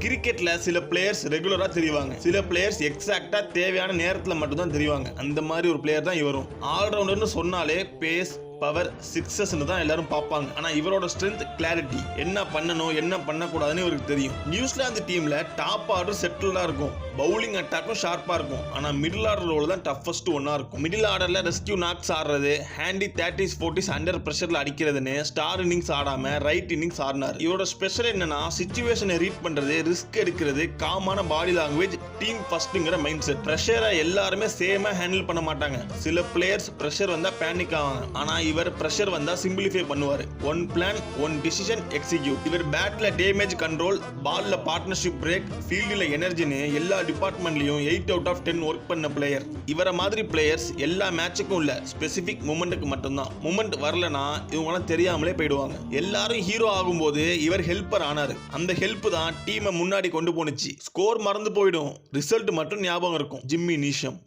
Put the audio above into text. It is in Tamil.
கிரிக்கெட்ல சில பிளேயர்ஸ் ரெகுலரா தெரிவாங்க, சில பிளேயர்ஸ் எக்ஸாக்டா தேவையான நேரத்துல மட்டும் தான் தெரிவாங்க. அந்த மாதிரி ஒரு பிளேயர் தான் இவரும். ஆல்ரவுண்டர்னு சொன்னாலே பேஸ், பவர், சிக்ஸஸ்னு தான் எல்லாரும் பார்ப்பாங்க. ஆனா இவரோட ஸ்ட்ரென்த் கிளாரிட்டி, என்ன பண்ணணும் என்ன பண்ணக்கூடாதுன்னு இவருக்கு தெரியும். நியூசிலாந்து டீம்ல டாப் ஆர்டர் செட்டில்டா இருக்கும், பவுலிங் அட்டாக்கும் ஷார்ப்பா இருக்கும். ஆனா மிடில் ஆர்டர் ரோல் தான் டஃபஸ்ட் ஒன்னா இருக்கும். மிடில் ஆர்டர்ல ரெஸ்கியூ நாக்ஸ் ஆடுறது, ஹேண்டி 30s 40s அண்டர் பிரஷர்ல அடிக்கிறதுன்னு ஸ்டார் இன்னிங்ஸ் ஆடாம ரைட் இன்னிங்ஸ் ஆடினார். இவரோட ஸ்பெஷல் என்னன்னா சிச்சுவேஷனை ரீட் பண்றது, ரிஸ்க் எடுக்கிறது, காமான பாடி லாங்குவேஜ், டீம் ஃபர்ஸ்ட்ங்கிற மைண்ட் செட். பிரஷரை எல்லாருமே சேமா ஹேண்டில் பண்ண மாட்டாங்க. சில பிளேயர்ஸ் பிரஷர் வந்தா பேனிக் ஆவாங்க. ஆனா இவர் பிரஷர் வந்தா சிம்பிளிஃபை பண்ணுவாரு. One plan, one decision, execute. இவர் பேட்ல டேமேஜ் கண்ட்ரோல், பால்ல பார்ட்னர்ஷிப் பிரேக், ஃபீல்டில் எனர்ஜின்னு எல்லா டிபார்ட்மெண்ட்லயும் 8 out of 10 ஒர்க் பண்ண பிளேயர். இவரை மாதிரி பிளேயர்ஸ் எல்லா மேட்சுக்கும் இல்ல, ஸ்பெசிபிக் மூமெண்ட்டுக்கு மட்டும்தான். மூமெண்ட் வரலனா இவங்களாம் தெரியாமலே போயிடுவாங்க. எல்லாரும் ஹீரோ ஆகும்போது இவர் ஹெல்ப்பர் ஆனாரு. அந்த ஹெல்ப் தான் டீமை முன்னாடி கொண்டு போனுச்சு. ஸ்கோர் மறந்து போயிடும், ரிசல்ட் மட்டும் ஞாபகம் இருக்கும். Jimmy Neesham.